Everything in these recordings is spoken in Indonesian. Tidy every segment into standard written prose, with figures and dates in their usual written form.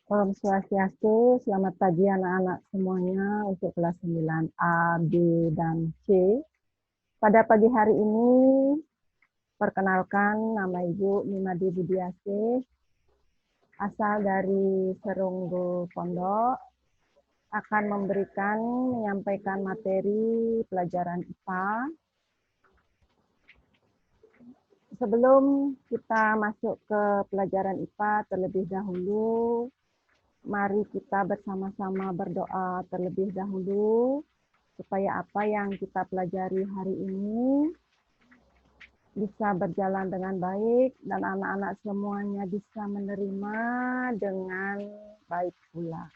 Om Swastiastu, selamat pagi anak-anak semuanya untuk kelas 9A, B, dan C. Pada pagi hari ini, perkenalkan nama Ibu Mimadi Budiasih, asal dari Serunggu Pondok, akan menyampaikan materi pelajaran IPA. Sebelum kita masuk ke pelajaran IPA terlebih dahulu, mari kita bersama-sama berdoa terlebih dahulu supaya apa yang kita pelajari hari ini bisa berjalan dengan baik dan anak-anak semuanya bisa menerima dengan baik pula.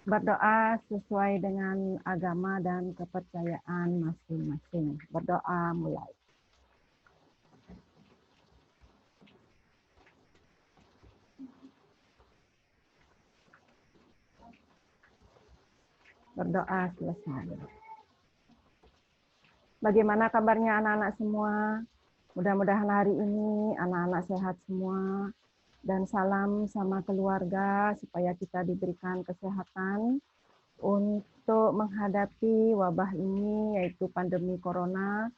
Berdoa sesuai dengan agama dan kepercayaan masing-masing. Berdoa mulai. Berdoa selesai. Bagaimana kabarnya anak-anak semua? Mudah-mudahan hari ini anak-anak sehat semua. Dan salam sama keluarga supaya kita diberikan kesehatan untuk menghadapi wabah ini, yaitu pandemi corona.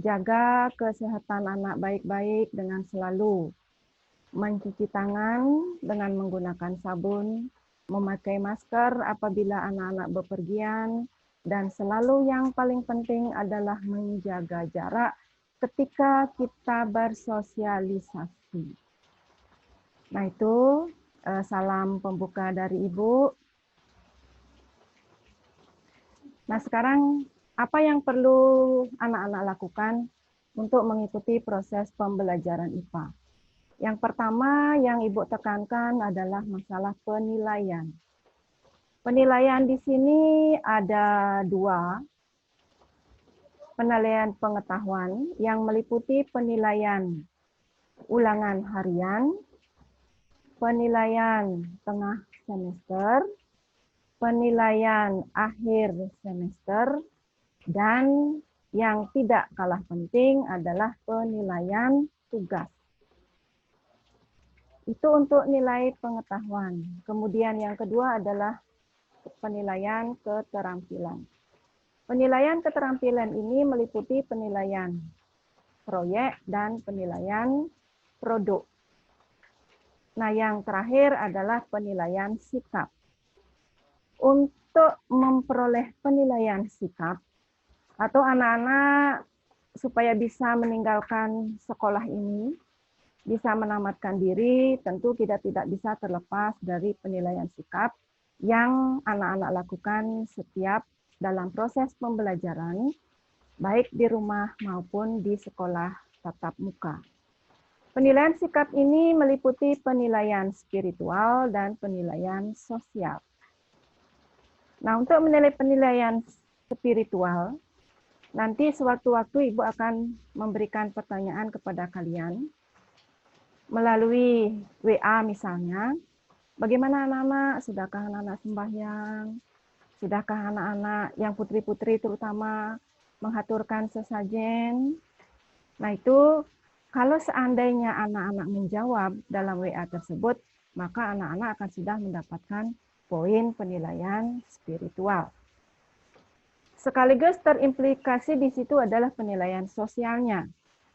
Jaga kesehatan anak baik-baik dengan selalu mencuci tangan dengan menggunakan sabun, memakai masker apabila anak-anak bepergian, dan selalu yang paling penting adalah menjaga jarak ketika kita bersosialisasi. Nah itu salam pembuka dari Ibu. Nah sekarang apa yang perlu anak-anak lakukan untuk mengikuti proses pembelajaran IPA? Yang pertama yang Ibu tekankan adalah masalah penilaian. Penilaian di sini ada dua. Penilaian pengetahuan yang meliputi penilaian ulangan harian, penilaian tengah semester, penilaian akhir semester, dan yang tidak kalah penting adalah penilaian tugas. Itu untuk nilai pengetahuan. Kemudian yang kedua adalah penilaian keterampilan. Penilaian keterampilan ini meliputi penilaian proyek dan penilaian produk. Nah, yang terakhir adalah penilaian sikap. Untuk memperoleh penilaian sikap atau anak-anak supaya bisa meninggalkan sekolah ini, bisa menamatkan diri, tentu kita tidak bisa terlepas dari penilaian sikap yang anak-anak lakukan setiap dalam proses pembelajaran, baik di rumah maupun di sekolah tatap muka. Penilaian sikap ini meliputi penilaian spiritual dan penilaian sosial. Nah, untuk menilai penilaian spiritual, nanti sewaktu-waktu Ibu akan memberikan pertanyaan kepada kalian melalui WA misalnya. Bagaimana anak-anak? Sudahkah anak-anak sembahyang? Sudahkah anak-anak yang putri-putri terutama menghaturkan sesajen? Nah itu kalau seandainya anak-anak menjawab dalam WA tersebut, maka anak-anak akan sudah mendapatkan poin penilaian spiritual. Sekaligus terimplikasi di situ adalah penilaian sosialnya.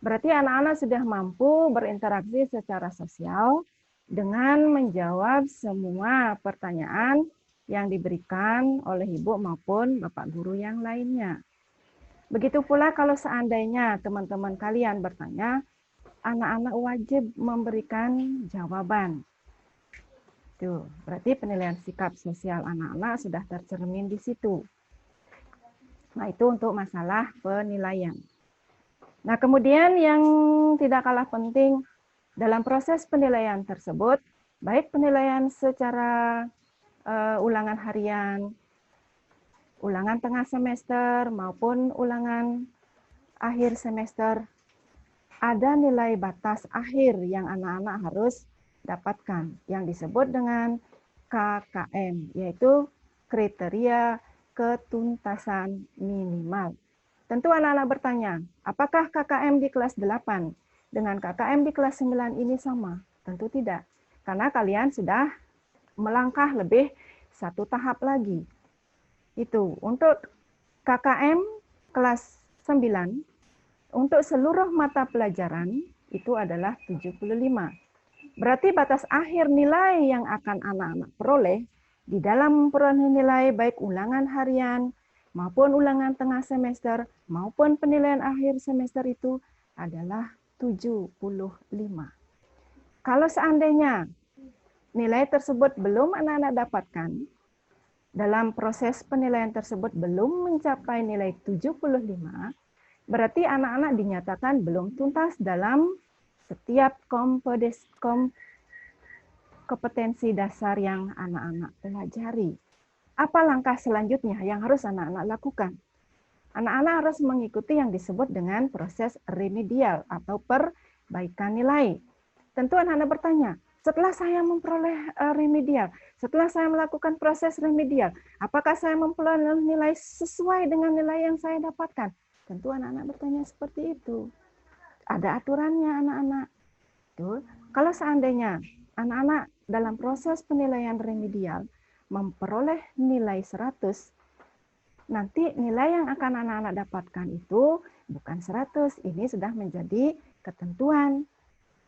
Berarti anak-anak sudah mampu berinteraksi secara sosial dengan menjawab semua pertanyaan yang diberikan oleh ibu maupun bapak guru yang lainnya. Begitu pula kalau seandainya teman-teman kalian bertanya, anak-anak wajib memberikan jawaban. Tuh, berarti penilaian sikap sosial anak-anak sudah tercermin di situ. Nah, itu untuk masalah penilaian. Nah, kemudian yang tidak kalah penting dalam proses penilaian tersebut, baik penilaian secara ulangan harian, ulangan tengah semester, maupun ulangan akhir semester, ada nilai batas akhir yang anak-anak harus dapatkan, yang disebut dengan KKM, yaitu kriteria ketuntasan minimal. Tentu anak-anak bertanya, apakah KKM di kelas 8 dengan KKM di kelas 9 ini sama? Tentu tidak. Karena kalian sudah melangkah lebih satu tahap lagi. Itu untuk KKM kelas 9 untuk seluruh mata pelajaran itu adalah 75. Berarti batas akhir nilai yang akan anak-anak peroleh di dalam memperoleh nilai baik ulangan harian maupun ulangan tengah semester maupun penilaian akhir semester itu adalah 75. Kalau seandainya nilai tersebut belum anak-anak dapatkan, dalam proses penilaian tersebut belum mencapai nilai 75, berarti anak-anak dinyatakan belum tuntas dalam setiap kompetensi dasar yang anak-anak pelajari. Apa langkah selanjutnya yang harus anak-anak lakukan? Anak-anak harus mengikuti yang disebut dengan proses remedial atau perbaikan nilai. Tentu anak-anak bertanya, setelah saya memperoleh remedial, setelah saya melakukan proses remedial, apakah saya memperoleh nilai sesuai dengan nilai yang saya dapatkan? Tentu anak-anak bertanya seperti itu. Ada aturannya anak-anak. Kalau seandainya anak-anak dalam proses penilaian remedial memperoleh nilai 100, nanti nilai yang akan anak-anak dapatkan itu bukan 100, ini sudah menjadi ketentuan.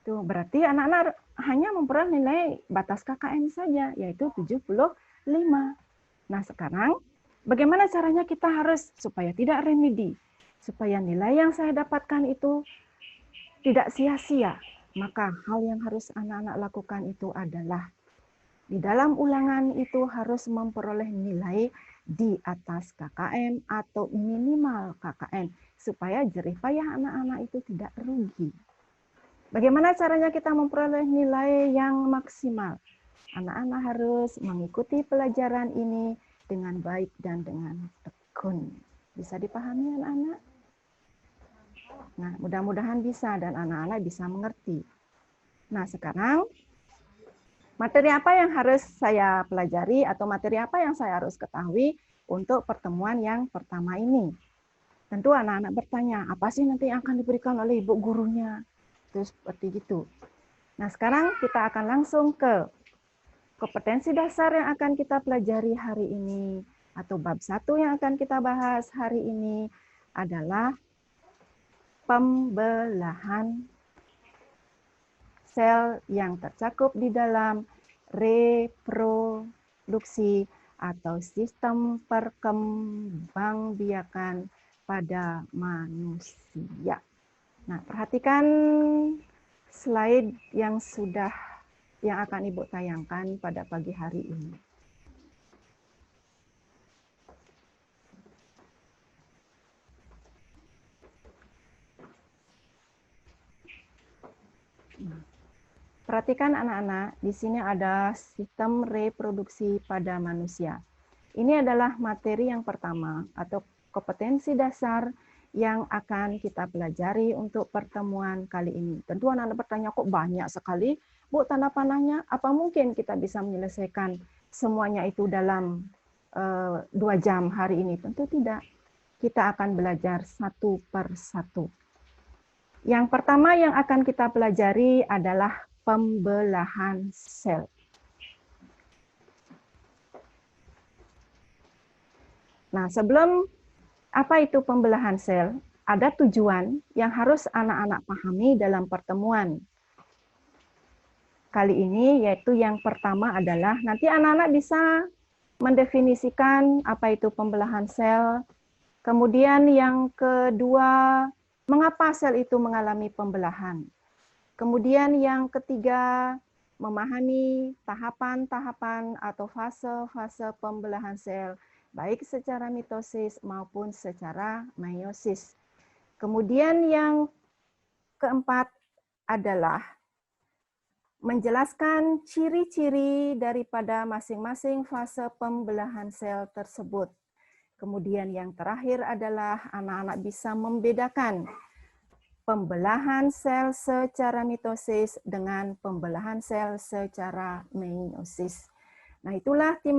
Tuh, berarti anak-anak hanya memperoleh nilai batas KKM saja, yaitu 75. Nah, sekarang bagaimana caranya kita harus supaya tidak remedi, supaya nilai yang saya dapatkan itu tidak sia-sia. Maka hal yang harus anak-anak lakukan itu adalah di dalam ulangan itu harus memperoleh nilai di atas KKM atau minimal KKM supaya jerih payah anak-anak itu tidak rugi. Bagaimana caranya kita memperoleh nilai yang maksimal? Anak-anak harus mengikuti pelajaran ini dengan baik dan dengan tekun. Bisa dipahami anak-anak? Nah, mudah-mudahan bisa dan anak-anak bisa mengerti. Nah, sekarang materi apa yang harus saya pelajari atau materi apa yang saya harus ketahui untuk pertemuan yang pertama ini? Tentu anak-anak bertanya, apa sih nanti yang akan diberikan oleh ibu gurunya? Terus seperti gitu. Nah, sekarang kita akan langsung ke kompetensi dasar yang akan kita pelajari hari ini atau bab 1 yang akan kita bahas hari ini adalah pembelahan sel yang tercakup di dalam reproduksi atau sistem perkembangbiakan pada manusia. Nah, perhatikan slide yang akan Ibu tayangkan pada pagi hari ini. Perhatikan anak-anak, di sini ada sistem reproduksi pada manusia. Ini adalah materi yang pertama atau kompetensi dasar yang akan kita pelajari untuk pertemuan kali ini. Tentu anak-anak bertanya, kok banyak sekali, Bu, tanda panahnya? Apa mungkin kita bisa menyelesaikan semuanya itu dalam 2 jam hari ini? Tentu tidak. Kita akan belajar satu per satu. Yang pertama yang akan kita pelajari adalah pembelahan sel. Nah, sebelum apa itu pembelahan sel? Ada tujuan yang harus anak-anak pahami dalam pertemuan kali ini, yaitu yang pertama adalah nanti anak-anak bisa mendefinisikan apa itu pembelahan sel. Kemudian yang kedua, mengapa sel itu mengalami pembelahan. Kemudian yang ketiga, memahami tahapan-tahapan atau fase-fase pembelahan sel, baik secara mitosis maupun secara meiosis. Kemudian yang keempat adalah menjelaskan ciri-ciri daripada masing-masing fase pembelahan sel tersebut. Kemudian yang terakhir adalah anak-anak bisa membedakan pembelahan sel secara mitosis dengan pembelahan sel secara meiosis. Nah, itulah 5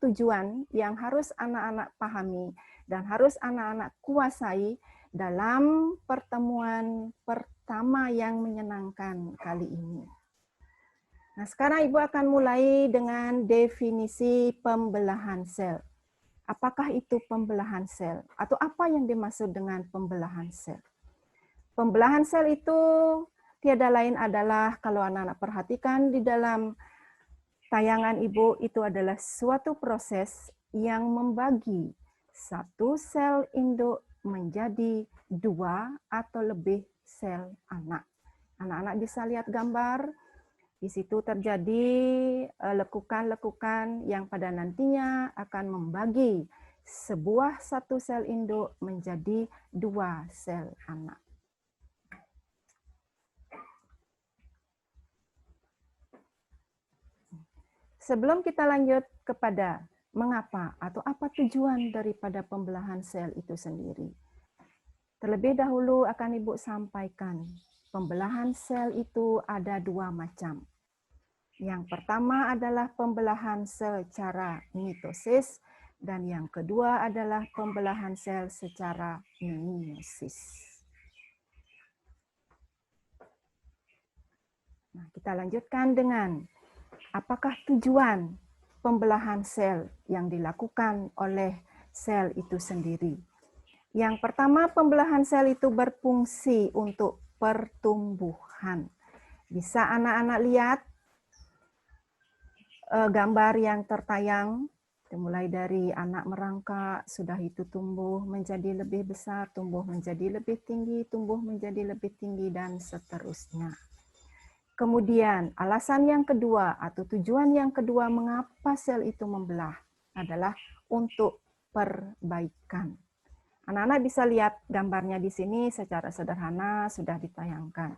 tujuan yang harus anak-anak pahami dan harus anak-anak kuasai dalam pertemuan pertama yang menyenangkan kali ini. Nah, sekarang Ibu akan mulai dengan definisi pembelahan sel. Apakah itu pembelahan sel? Atau apa yang dimaksud dengan pembelahan sel? Pembelahan sel itu tiada lain adalah, kalau anak-anak perhatikan di dalam tayangan Ibu, itu adalah suatu proses yang membagi satu sel induk menjadi 2 atau lebih sel anak. Anak-anak bisa lihat gambar, di situ terjadi lekukan-lekukan yang pada nantinya akan membagi sebuah satu sel induk menjadi 2 sel anak. Sebelum kita lanjut kepada mengapa atau apa tujuan daripada pembelahan sel itu sendiri, terlebih dahulu akan Ibu sampaikan, pembelahan sel itu ada 2 macam. Yang pertama adalah pembelahan secara mitosis, dan yang kedua adalah pembelahan sel secara meiosis. Nah, kita lanjutkan dengan apakah tujuan pembelahan sel yang dilakukan oleh sel itu sendiri. Yang pertama, pembelahan sel itu berfungsi untuk pertumbuhan. Bisa anak-anak lihat gambar yang tertayang, mulai dari anak merangkak, sudah itu tumbuh menjadi lebih besar, tumbuh menjadi lebih tinggi, tumbuh menjadi lebih tinggi, dan seterusnya. Kemudian alasan yang kedua atau tujuan yang kedua mengapa sel itu membelah adalah untuk perbaikan. Anak-anak bisa lihat gambarnya di sini secara sederhana sudah ditayangkan.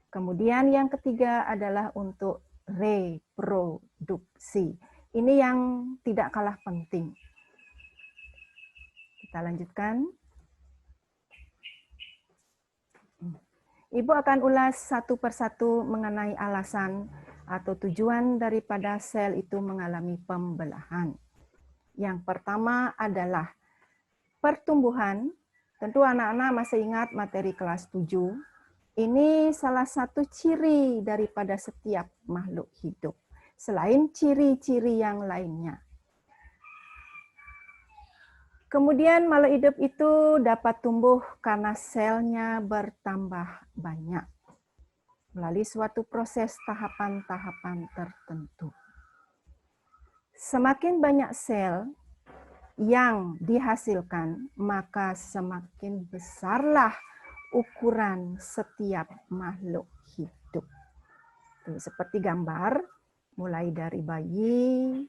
Kemudian yang ketiga adalah untuk reproduksi. Ini yang tidak kalah penting. Kita lanjutkan. Ibu akan ulas satu persatu mengenai alasan atau tujuan daripada sel itu mengalami pembelahan. Yang pertama adalah pertumbuhan. Tentu anak-anak masih ingat materi kelas 7. Ini salah satu ciri daripada setiap makhluk hidup, selain ciri-ciri yang lainnya. Kemudian makhluk hidup itu dapat tumbuh karena selnya bertambah banyak melalui suatu proses tahapan-tahapan tertentu. Semakin banyak sel yang dihasilkan, maka semakin besarlah ukuran setiap makhluk hidup. Tuh, seperti gambar, mulai dari bayi,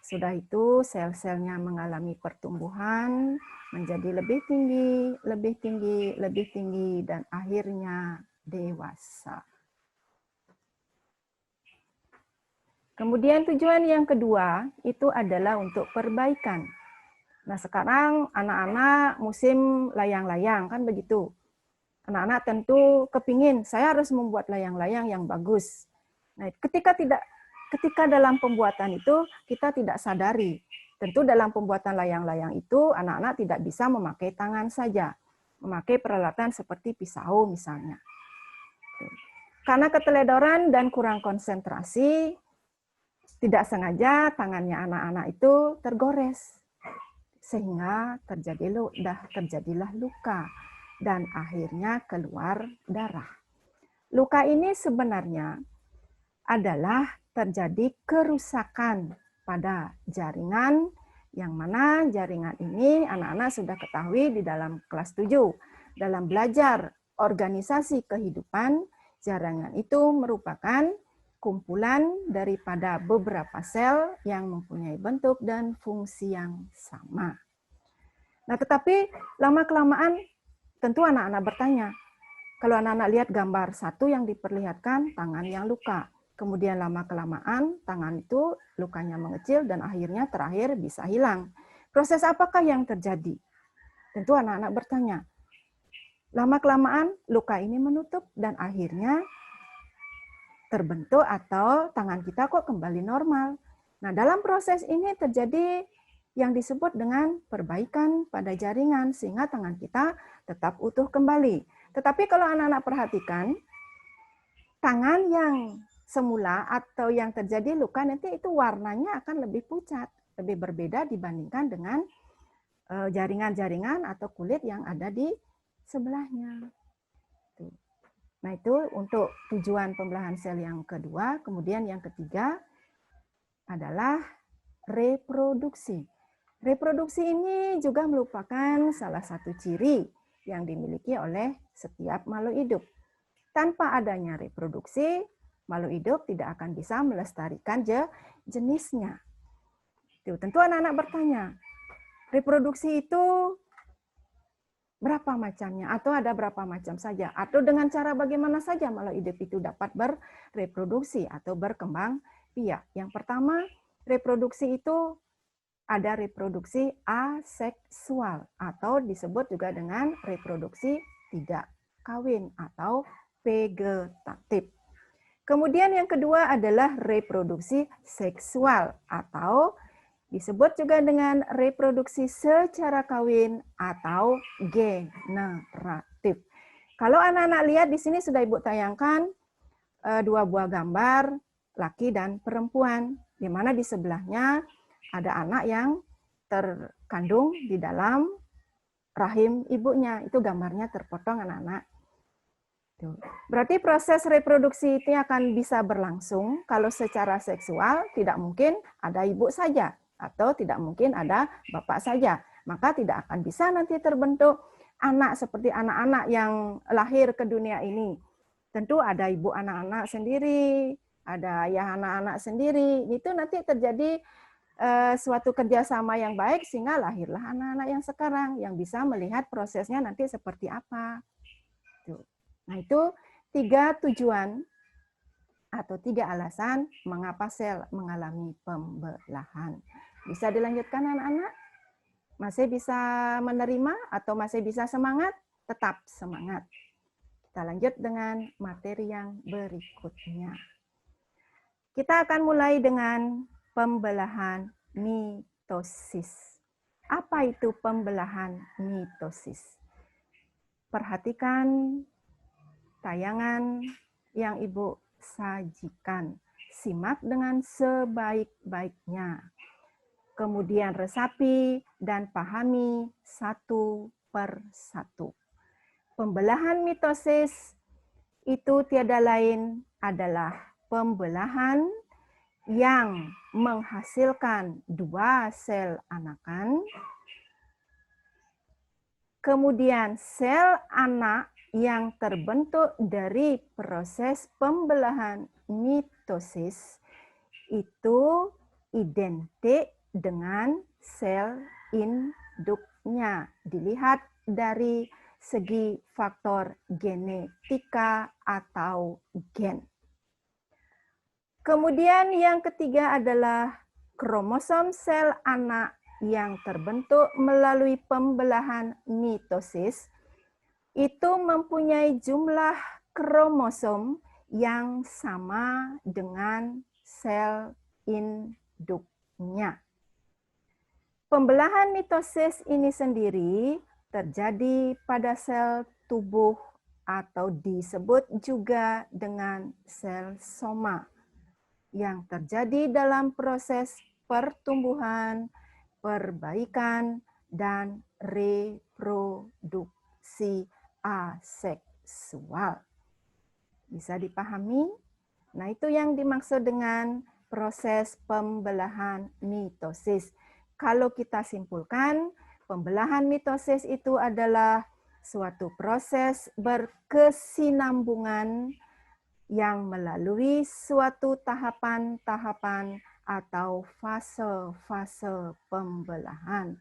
sudah itu sel-selnya mengalami pertumbuhan menjadi lebih tinggi, lebih tinggi, lebih tinggi, dan akhirnya dewasa. Kemudian tujuan yang kedua itu adalah untuk perbaikan. Nah, sekarang anak-anak musim layang-layang, kan begitu. Anak-anak tentu kepingin, saya harus membuat layang-layang yang bagus. Nah, ketika dalam pembuatan itu kita tidak sadari. Tentu dalam pembuatan layang-layang itu anak-anak tidak bisa memakai tangan saja. Memakai peralatan seperti pisau misalnya. Karena keteledoran dan kurang konsentrasi, tidak sengaja tangannya anak-anak itu tergores. Sehingga terjadilah luka. Dan akhirnya keluar darah. Luka ini sebenarnya adalah terjadi kerusakan pada jaringan, yang mana jaringan ini anak-anak sudah ketahui di dalam kelas 7. Dalam belajar organisasi kehidupan, jaringan itu merupakan kumpulan daripada beberapa sel yang mempunyai bentuk dan fungsi yang sama. Nah, tetapi lama-kelamaan tentu anak-anak bertanya, kalau anak-anak lihat gambar satu yang diperlihatkan tangan yang luka, kemudian lama-kelamaan tangan itu lukanya mengecil dan akhirnya terakhir bisa hilang. Proses apakah yang terjadi? Tentu anak-anak bertanya. Lama-kelamaan luka ini menutup dan akhirnya terbentuk atau tangan kita kok kembali normal. Nah, dalam proses ini terjadi yang disebut dengan perbaikan pada jaringan sehingga tangan kita tetap utuh kembali. Tetapi kalau anak-anak perhatikan, tangan yang semula atau yang terjadi luka nanti itu warnanya akan lebih pucat, lebih berbeda dibandingkan dengan jaringan-jaringan atau kulit yang ada di sebelahnya. Nah, itu untuk tujuan pembelahan sel yang kedua. Kemudian yang ketiga adalah reproduksi. Reproduksi ini juga merupakan salah satu ciri yang dimiliki oleh setiap makhluk hidup. Tanpa adanya reproduksi, makhluk hidup tidak akan bisa melestarikan jenisnya. Tentu anak-anak bertanya, reproduksi itu berapa macamnya? Atau ada berapa macam saja? Atau dengan cara bagaimana saja makhluk hidup itu dapat bereproduksi atau berkembang biak? Yang pertama, reproduksi itu ada reproduksi aseksual atau disebut juga dengan reproduksi tidak kawin atau vegetatif. Kemudian yang kedua adalah reproduksi seksual atau disebut juga dengan reproduksi secara kawin atau generatif. Kalau anak-anak lihat di sini sudah Ibu tayangkan dua buah gambar laki dan perempuan, di mana di sebelahnya ada anak yang terkandung di dalam rahim ibunya. Itu gambarnya terpotong anak-anak. Berarti proses reproduksi itu akan bisa berlangsung kalau secara seksual tidak mungkin ada ibu saja atau tidak mungkin ada bapak saja. Maka tidak akan bisa nanti terbentuk anak seperti anak-anak yang lahir ke dunia ini. Tentu ada ibu anak-anak sendiri, ada ayah anak-anak sendiri. Itu nanti terjadi suatu kerjasama yang baik sehingga lahirlah anak-anak yang sekarang yang bisa melihat prosesnya nanti seperti apa. Nah, itu 3 tujuan atau 3 alasan mengapa sel mengalami pembelahan. Bisa dilanjutkan anak-anak? Masih bisa menerima atau masih bisa semangat? Tetap semangat. Kita lanjut dengan materi yang berikutnya. Kita akan mulai dengan pembelahan mitosis. Apa itu pembelahan mitosis? Perhatikan tayangan yang Ibu sajikan. Simak dengan sebaik-baiknya. Kemudian resapi dan pahami satu per satu. Pembelahan mitosis itu tiada lain adalah pembelahan yang menghasilkan 2 sel anakan. Kemudian sel anak yang terbentuk dari proses pembelahan mitosis itu identik dengan sel induknya. Dilihat dari segi faktor genetika atau gen. Kemudian yang ketiga adalah kromosom sel anak yang terbentuk melalui pembelahan mitosis itu mempunyai jumlah kromosom yang sama dengan sel induknya. Pembelahan mitosis ini sendiri terjadi pada sel tubuh atau disebut juga dengan sel soma yang terjadi dalam proses pertumbuhan, perbaikan, dan reproduksi aseksual. Bisa dipahami? Nah, itu yang dimaksud dengan proses pembelahan mitosis. Kalau kita simpulkan, pembelahan mitosis itu adalah suatu proses berkesinambungan yang melalui suatu tahapan-tahapan atau fase-fase pembelahan,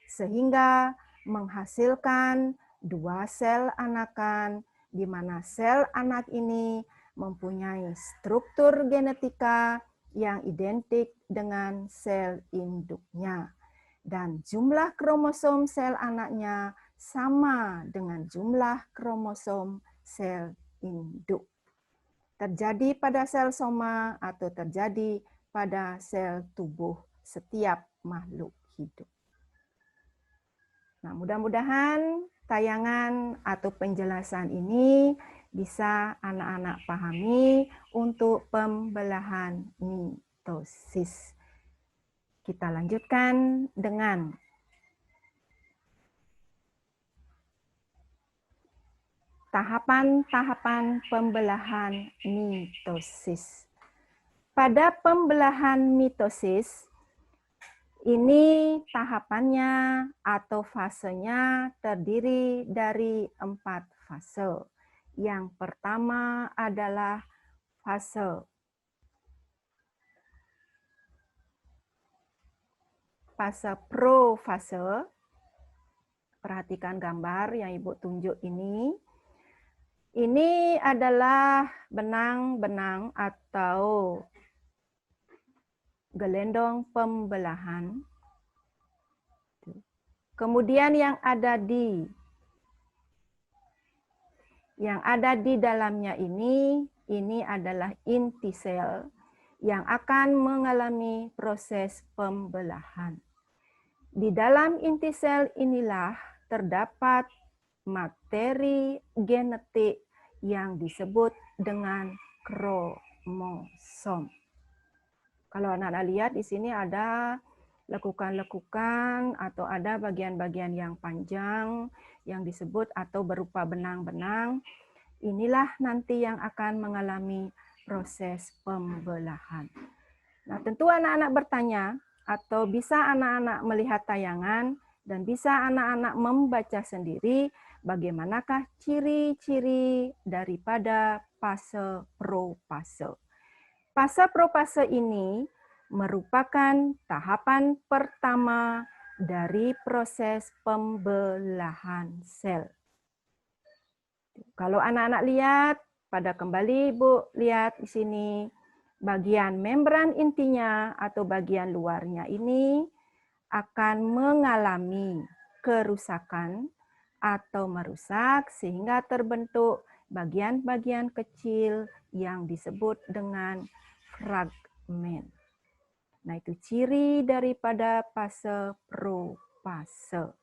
sehingga menghasilkan 2 sel anakan, di mana sel anak ini mempunyai struktur genetika yang identik dengan sel induknya. Dan jumlah kromosom sel anaknya sama dengan jumlah kromosom sel induk. Terjadi pada sel soma atau terjadi pada sel tubuh setiap makhluk hidup. Nah, mudah-mudahan tayangan atau penjelasan ini bisa anak-anak pahami untuk pembelahan mitosis. Kita lanjutkan dengan tahapan-tahapan pembelahan mitosis. Pada pembelahan mitosis, ini tahapannya atau fasenya terdiri dari 4 fase. Yang pertama adalah fase profase. Perhatikan gambar yang Ibu tunjuk ini. Ini adalah benang-benang atau gelendong pembelahan. Kemudian yang ada di dalamnya ini adalah inti sel yang akan mengalami proses pembelahan. Di dalam inti sel inilah terdapat materi genetik yang disebut dengan kromosom. Kalau anak-anak lihat di sini ada lekukan-lekukan atau ada bagian-bagian yang panjang yang disebut atau berupa benang-benang. Inilah nanti yang akan mengalami proses pembelahan. Nah, tentu anak-anak bertanya atau bisa anak-anak melihat tayangan dan bisa anak-anak membaca sendiri bagaimanakah ciri-ciri daripada fase profase. Fase profase ini merupakan tahapan pertama dari proses pembelahan sel. Kalau anak-anak lihat, pada kembali Ibu lihat di sini, bagian membran intinya atau bagian luarnya ini akan mengalami kerusakan atau merusak sehingga terbentuk bagian-bagian kecil yang disebut dengan fragmen. Nah, itu ciri daripada fase profase.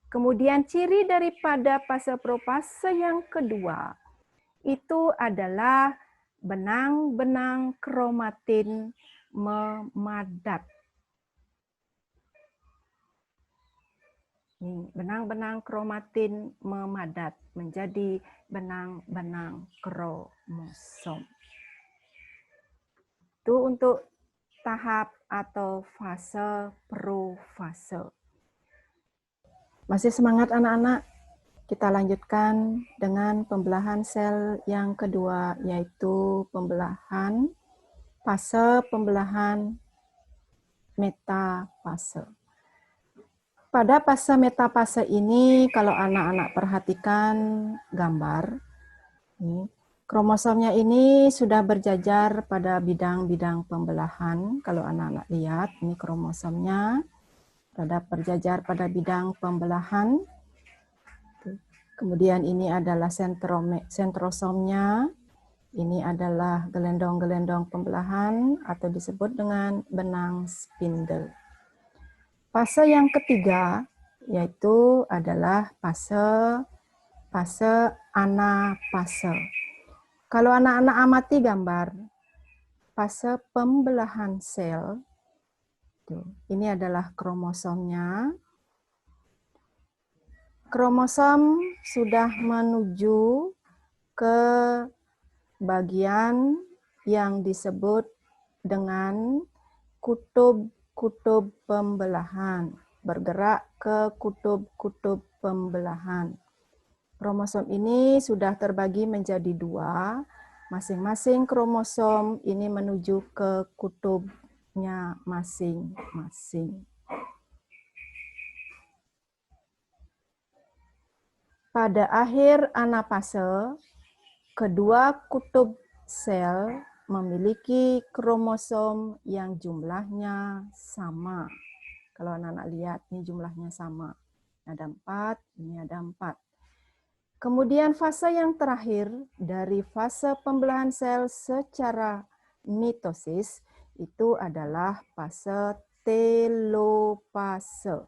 Kemudian ciri daripada fase profase yang kedua itu adalah benang-benang kromatin memadat. Benang-benang kromatin memadat menjadi benang-benang kromosom. Itu untuk tahap atau fase profase. Masih semangat anak-anak? Kita lanjutkan dengan pembelahan sel yang kedua, yaitu fase pembelahan metafase. Pada fase metafase ini, kalau anak-anak perhatikan gambar, kromosomnya ini sudah berjajar pada bidang-bidang pembelahan. Kalau anak-anak lihat, ini kromosomnya sudah berjajar pada bidang pembelahan. Kemudian ini adalah sentrosomnya. Ini adalah gelendong-gelendong pembelahan atau disebut dengan benang spindle. Fase yang ketiga yaitu adalah fase anafase. Kalau anak-anak amati gambar fase pembelahan sel, ini adalah kromosomnya. Kromosom sudah menuju ke bagian yang disebut dengan kutub-kutub pembelahan, bergerak ke kutub-kutub pembelahan. Kromosom ini sudah terbagi menjadi 2, masing-masing kromosom ini menuju ke kutubnya masing-masing. Pada akhir anafase, kedua kutub sel memiliki kromosom yang jumlahnya sama. Kalau anak-anak lihat, ini jumlahnya sama. Ada 4, ini ada 4. Kemudian fase yang terakhir dari fase pembelahan sel secara mitosis itu adalah fase telopase.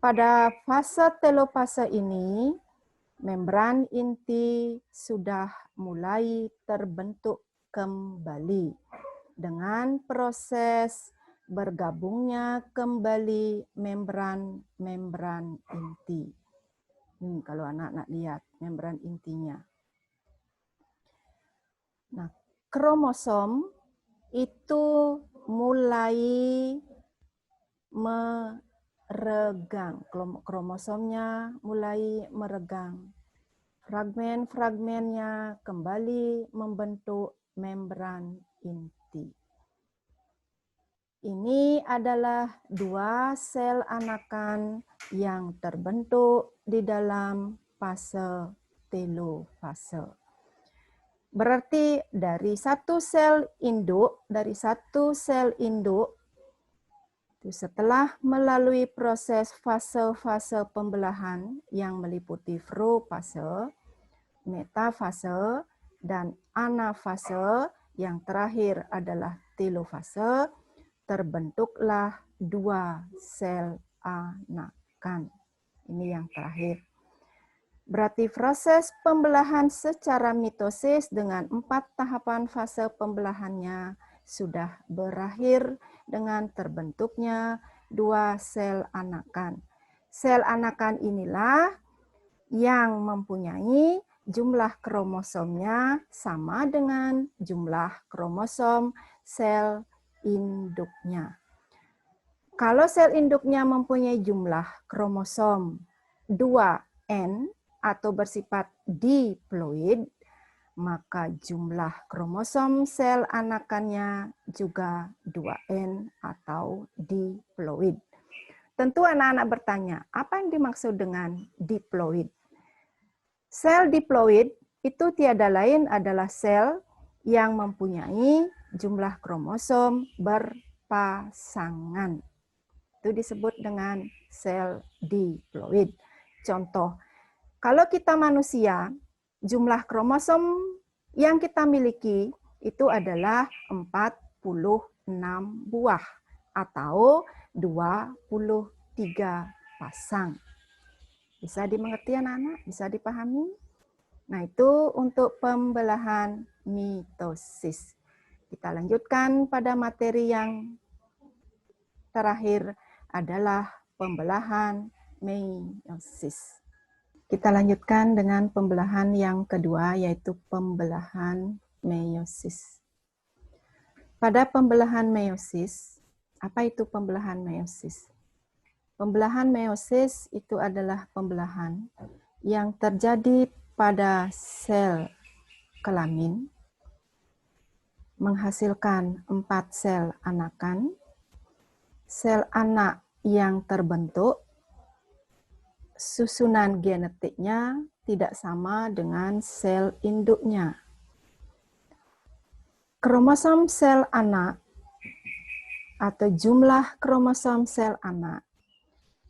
Pada fase telopase ini, membran inti sudah mulai terbentuk kembali dengan proses bergabungnya kembali membran inti. Ini kalau anak-anak lihat membran intinya. Nah, kromosom itu mulai meregang, kromosomnya mulai meregang. Fragmen-fragmennya kembali membentuk membran inti. Ini adalah dua sel anakan yang terbentuk di dalam fase telofase. Berarti dari satu sel induk, setelah melalui proses fase-fase pembelahan yang meliputi profase, metafase, dan anafase, yang terakhir adalah telofase, terbentuklah dua sel anakan. Ini yang terakhir. Berarti proses pembelahan secara mitosis dengan 4 tahapan fase pembelahannya sudah berakhir dengan terbentuknya dua sel anakan. Sel anakan inilah yang mempunyai jumlah kromosomnya sama dengan jumlah kromosom sel induknya. Kalau sel induknya mempunyai jumlah kromosom 2N atau bersifat diploid, maka jumlah kromosom sel anakannya juga 2N atau diploid. Tentu anak-anak bertanya, apa yang dimaksud dengan diploid? Sel diploid itu tiada lain adalah sel yang mempunyai jumlah kromosom berpasangan. Itu disebut dengan sel diploid. Contoh, kalau kita manusia, jumlah kromosom yang kita miliki itu adalah 46 buah atau 23 pasang. Bisa dimengerti anak-anak? Bisa dipahami? Nah, itu untuk pembelahan mitosis. Kita lanjutkan pada materi yang terakhir adalah pembelahan meiosis. Kita lanjutkan dengan pembelahan yang kedua, yaitu pembelahan meiosis. Pada pembelahan meiosis, apa itu pembelahan meiosis? Pembelahan meiosis itu adalah pembelahan yang terjadi pada sel kelamin, menghasilkan 4 sel anakan, sel anak yang terbentuk, susunan genetiknya tidak sama dengan sel induknya. Kromosom sel anak atau jumlah kromosom sel anak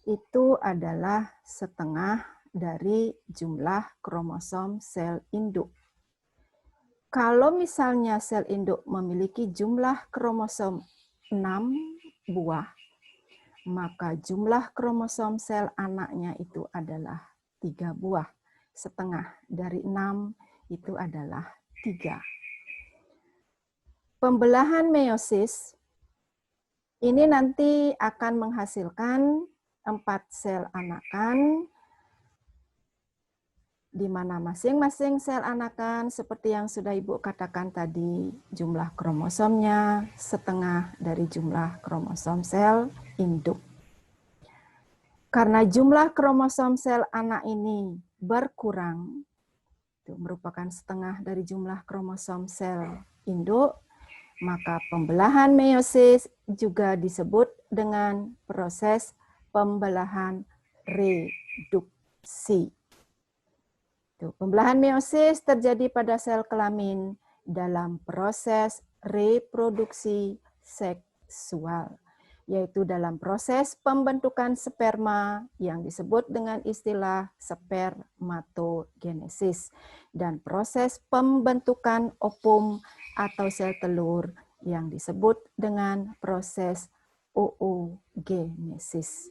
itu adalah setengah dari jumlah kromosom sel induk. Kalau misalnya sel induk memiliki jumlah kromosom 6 buah, maka jumlah kromosom sel anaknya itu adalah 3 buah. Setengah dari 6 itu adalah 3. Pembelahan meiosis ini nanti akan menghasilkan 4 sel anakan, di mana masing-masing sel anakan seperti yang sudah Ibu katakan tadi, jumlah kromosomnya setengah dari jumlah kromosom sel induk. Karena jumlah kromosom sel anak ini berkurang, itu merupakan setengah dari jumlah kromosom sel induk, maka pembelahan meiosis juga disebut dengan proses pembelahan reduksi. Pembelahan meiosis terjadi pada sel kelamin dalam proses reproduksi seksual, yaitu dalam proses pembentukan sperma yang disebut dengan istilah spermatogenesis, dan proses pembentukan ovum atau sel telur yang disebut dengan proses oogenesis.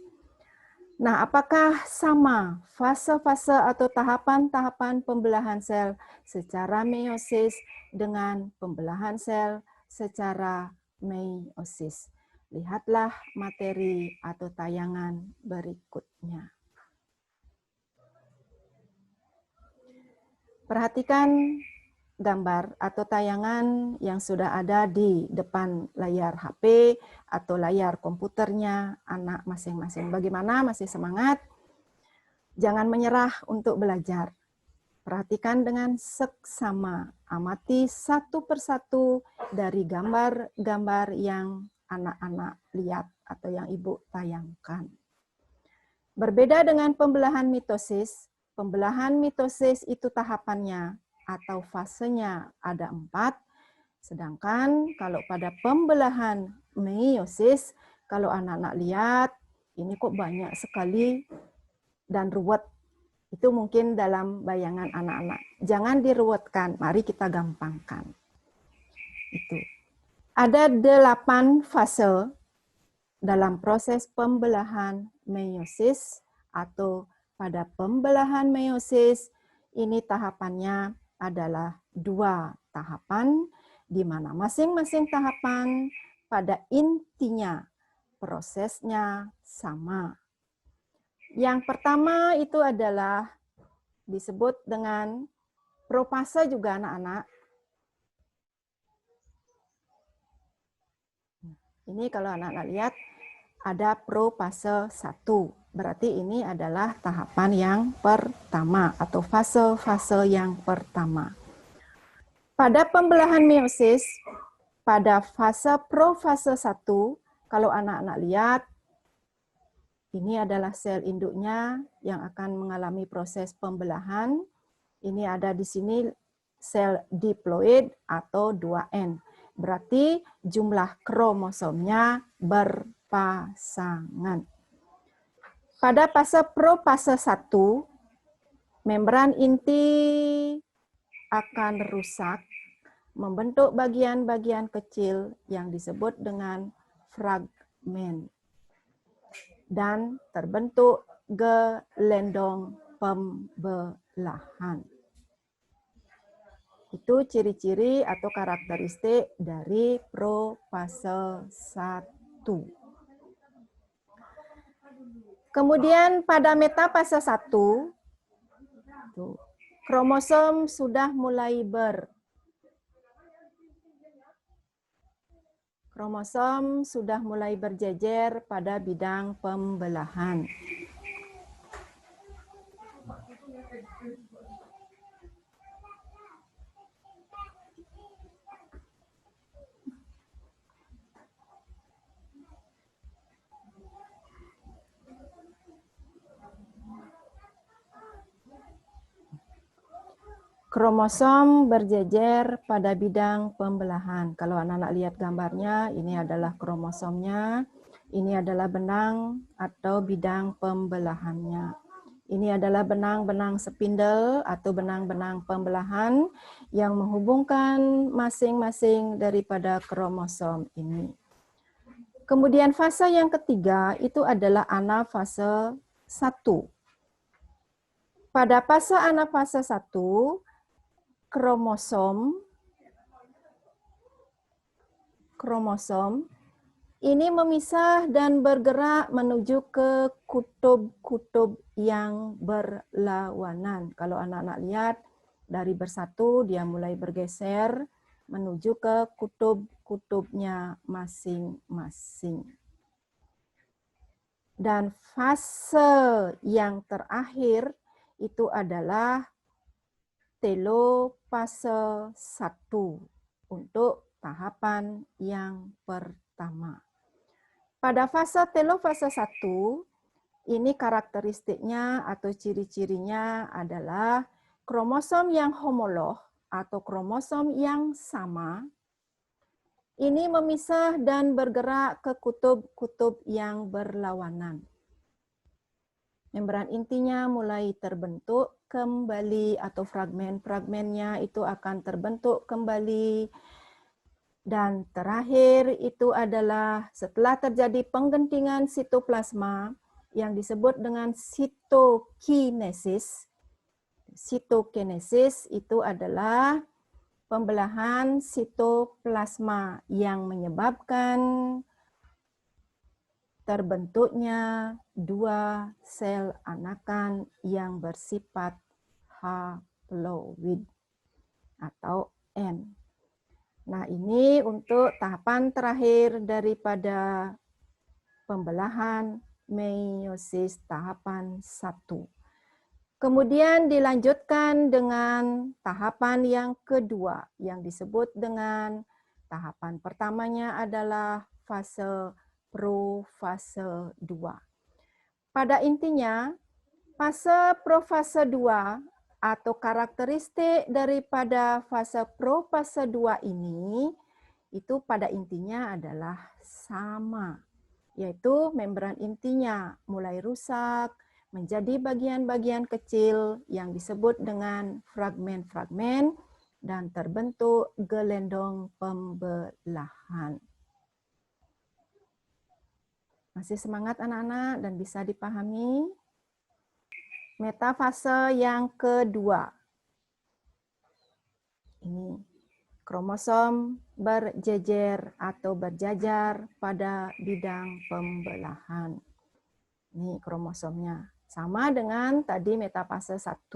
Nah, apakah sama fase-fase atau tahapan-tahapan pembelahan sel secara meiosis dengan pembelahan sel secara meiosis? Lihatlah materi atau tayangan berikutnya. Perhatikan gambar atau tayangan yang sudah ada di depan layar HP atau layar komputernya anak masing-masing. Bagaimana? Masih semangat? Jangan menyerah untuk belajar. Perhatikan dengan seksama. Amati satu persatu dari gambar-gambar yang anak-anak lihat atau yang ibu tayangkan. Berbeda dengan pembelahan mitosis itu tahapannya atau fasenya ada 4, sedangkan kalau pada pembelahan meiosis, kalau anak-anak lihat, ini kok banyak sekali dan ruwet. Itu mungkin dalam bayangan anak-anak. Jangan diruwetkan, mari kita gampangkan. Itu. Ada 8 fase dalam proses pembelahan meiosis atau pada pembelahan meiosis ini tahapannya adalah 2 tahapan di mana masing-masing tahapan pada intinya prosesnya sama. Yang pertama itu adalah disebut dengan profase juga anak-anak. Ini kalau anak-anak lihat ada profase 1. Berarti ini adalah tahapan yang pertama atau fase-fase yang pertama. Pada pembelahan meiosis, pada fase profase 1, kalau anak-anak lihat, ini adalah sel induknya yang akan mengalami proses pembelahan. Ini ada di sini sel diploid atau 2N. Berarti jumlah kromosomnya berpasangan. Pada fase profase 1, membran inti akan rusak, membentuk bagian-bagian kecil yang disebut dengan fragmen. Dan terbentuk gelendong pembelahan. Itu ciri-ciri atau karakteristik dari profase 1. Kemudian pada metafase 1, kromosom sudah mulai berjejer pada bidang pembelahan. Kromosom berjejer pada bidang pembelahan. Kalau anak-anak lihat gambarnya, ini adalah kromosomnya, ini adalah benang atau bidang pembelahannya. Ini adalah benang-benang spindle atau benang-benang pembelahan yang menghubungkan masing-masing daripada kromosom ini. Kemudian fase yang ketiga itu adalah anafase 1. Pada fase anafase 1, kromosom ini memisah dan bergerak menuju ke kutub-kutub yang berlawanan. Kalau anak-anak lihat, dari bersatu dia mulai bergeser menuju ke kutub-kutubnya masing-masing. Dan fase yang terakhir itu adalah telofase 1 untuk tahapan yang pertama. Pada fase telofase 1, ini karakteristiknya atau ciri-cirinya adalah kromosom yang homolog atau kromosom yang sama. Ini memisah dan bergerak ke kutub-kutub yang berlawanan. Membran intinya mulai terbentuk kembali atau fragmen-fragmennya itu akan terbentuk kembali Dan terakhir itu adalah setelah terjadi penggentingan sitoplasma yang disebut dengan sitokinesis. Sitokinesis itu adalah pembelahan sitoplasma yang menyebabkan terbentuknya dua sel anakan yang bersifat haploid atau N. Nah, ini untuk tahapan terakhir daripada pembelahan meiosis tahapan 1. Kemudian dilanjutkan dengan tahapan yang kedua yang disebut dengan tahapan pertamanya adalah fase profase 2. Pada intinya, fase profase 2 atau karakteristik daripada fase profase 2 ini itu pada intinya adalah sama, yaitu membran intinya mulai rusak menjadi bagian-bagian kecil yang disebut dengan fragmen-fragmen dan terbentuk gelendong pembelahan. Masih semangat anak-anak dan bisa dipahami? Metafase yang kedua. Ini kromosom berjejer atau berjajar pada bidang pembelahan. Ini kromosomnya. Sama dengan tadi metafase 1.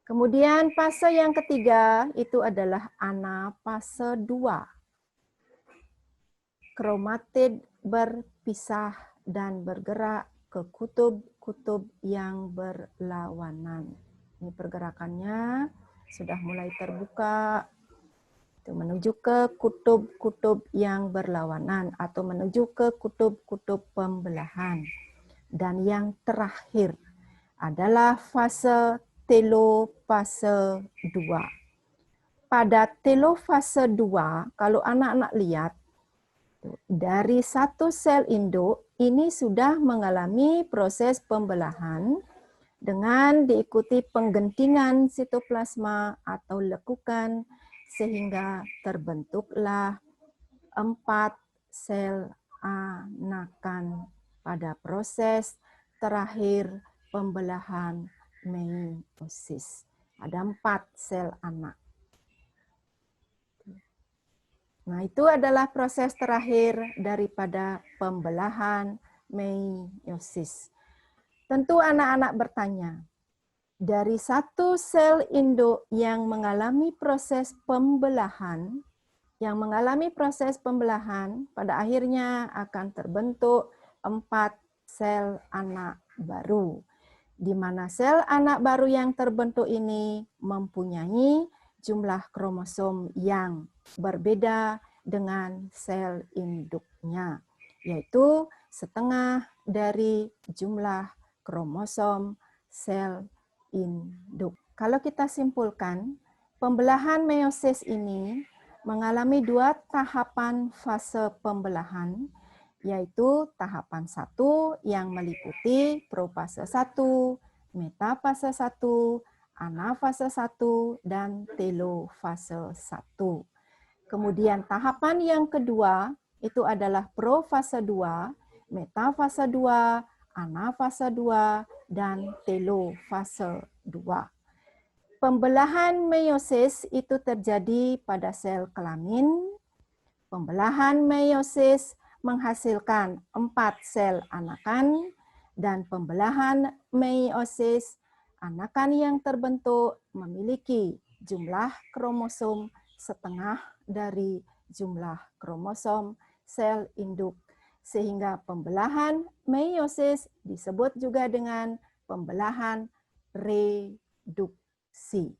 Kemudian fase yang ketiga itu adalah anafase 2. Kromatid berpisah dan bergerak ke kutub-kutub yang berlawanan. Ini pergerakannya sudah mulai terbuka menuju ke kutub-kutub yang berlawanan atau menuju ke kutub-kutub pembelahan. Dan yang terakhir adalah fase telofase 2. Pada telofase 2, kalau anak-anak lihat, dari satu sel induk ini sudah mengalami proses pembelahan dengan diikuti penggentingan sitoplasma atau lekukan sehingga terbentuklah 4 sel anakan pada proses terakhir pembelahan meiosis. Ada 4 sel anak. Nah, itu adalah proses terakhir daripada pembelahan meiosis. Tentu anak-anak bertanya, dari satu sel induk yang mengalami proses pembelahan, pada akhirnya akan terbentuk 4 sel anak baru, di mana sel anak baru yang terbentuk ini mempunyai jumlah kromosom yang berbeda dengan sel induknya, yaitu setengah dari jumlah kromosom sel induk. Kalau kita simpulkan, pembelahan meiosis ini mengalami 2 tahapan fase pembelahan, yaitu tahapan 1 yang meliputi profase 1, metafase 1, anafase 1, dan telofase 1. Kemudian tahapan yang kedua itu adalah profase 2, metafase 2, anafase 2, dan telofase 2. Pembelahan meiosis itu terjadi pada sel kelamin. Pembelahan meiosis menghasilkan 4 sel anakan, dan pembelahan meiosis anakan yang terbentuk memiliki jumlah kromosom setengah dari jumlah kromosom sel induk, sehingga pembelahan meiosis disebut juga dengan pembelahan reduksi.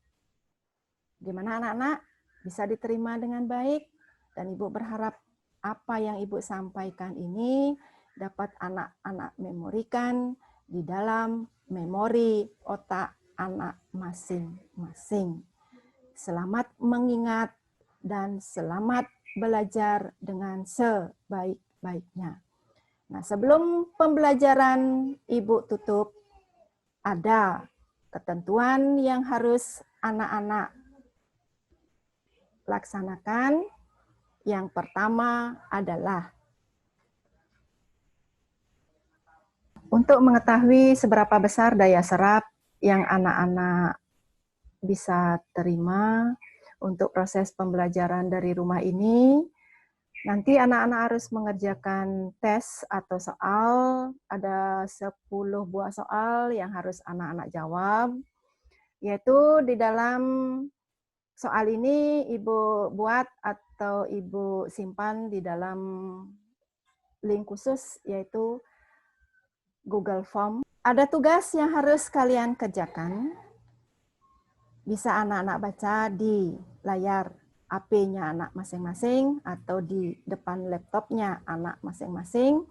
Gimana anak-anak? Bisa diterima dengan baik? Dan Ibu berharap apa yang Ibu sampaikan ini dapat anak-anak memorikan di dalam memori otak anak masing-masing. Selamat mengingat dan selamat belajar dengan sebaik-baiknya. Nah, sebelum pembelajaran Ibu tutup, ada ketentuan yang harus anak-anak laksanakan. Yang pertama adalah untuk mengetahui seberapa besar daya serap yang anak-anak bisa terima untuk proses pembelajaran dari rumah ini. Nanti anak-anak harus mengerjakan tes atau soal, ada 10 buah soal yang harus anak-anak jawab, yaitu di dalam soal ini Ibu buat atau Ibu simpan di dalam link khusus, yaitu Google Form. Ada tugas yang harus kalian kerjakan, bisa anak-anak baca di layar HP-nya anak masing-masing atau di depan laptopnya anak masing-masing.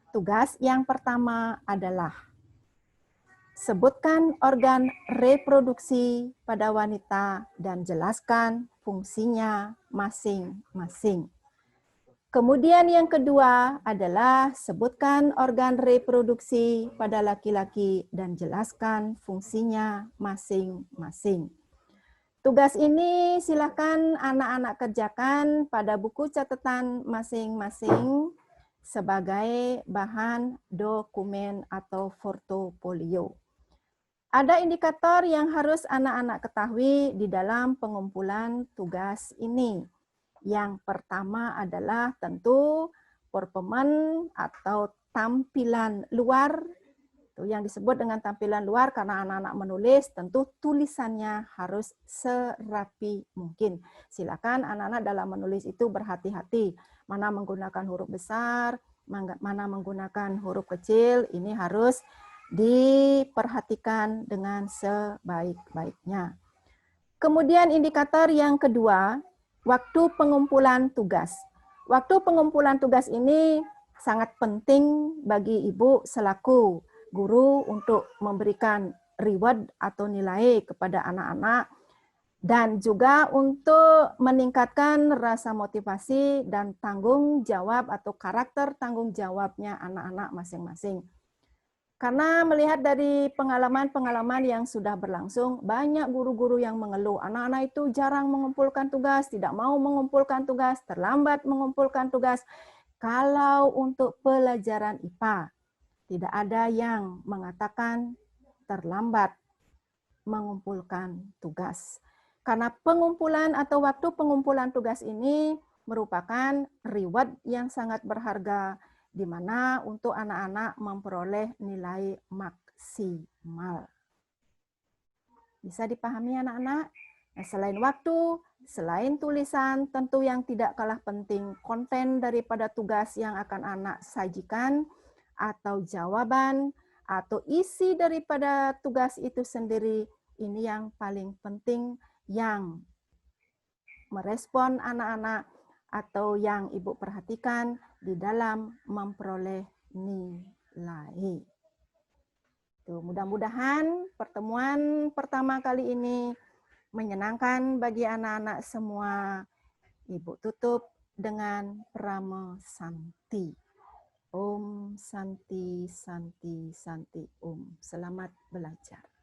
Tugas yang pertama adalah sebutkan organ reproduksi pada wanita dan jelaskan fungsinya masing-masing. Kemudian yang kedua adalah sebutkan organ reproduksi pada laki-laki dan jelaskan fungsinya masing-masing. Tugas ini silakan anak-anak kerjakan pada buku catatan masing-masing sebagai bahan dokumen atau portofolio. Ada indikator yang harus anak-anak ketahui di dalam pengumpulan tugas ini. Yang pertama adalah tentu performance atau tampilan luar. Yang disebut dengan tampilan luar karena anak-anak menulis, tentu tulisannya harus serapi mungkin. Silakan anak-anak dalam menulis itu berhati-hati. Mana menggunakan huruf besar, mana menggunakan huruf kecil, ini harus diperhatikan dengan sebaik-baiknya. Kemudian indikator yang kedua, waktu pengumpulan tugas. Waktu pengumpulan tugas ini sangat penting bagi ibu selaku guru untuk memberikan reward atau nilai kepada anak-anak dan juga untuk meningkatkan rasa motivasi dan tanggung jawab atau karakter tanggung jawabnya anak-anak masing-masing. Karena melihat dari pengalaman-pengalaman yang sudah berlangsung, banyak guru-guru yang mengeluh, anak-anak itu jarang mengumpulkan tugas, tidak mau mengumpulkan tugas, terlambat mengumpulkan tugas. Kalau untuk pelajaran IPA, tidak ada yang mengatakan terlambat mengumpulkan tugas. Karena pengumpulan atau waktu pengumpulan tugas ini merupakan reward yang sangat berharga, di mana untuk anak-anak memperoleh nilai maksimal. Bisa dipahami anak-anak? Nah, selain waktu, selain tulisan, tentu yang tidak kalah penting konten daripada tugas yang akan anak sajikan, atau jawaban, atau isi daripada tugas itu sendiri, ini yang paling penting yang merespon anak-anak atau yang ibu perhatikan di dalam memperoleh nilai. Mudah-mudahan pertemuan pertama kali ini menyenangkan bagi anak-anak semua. Ibu tutup dengan Prama Santi. Om Santi, Santi, Santi, Om. Selamat belajar.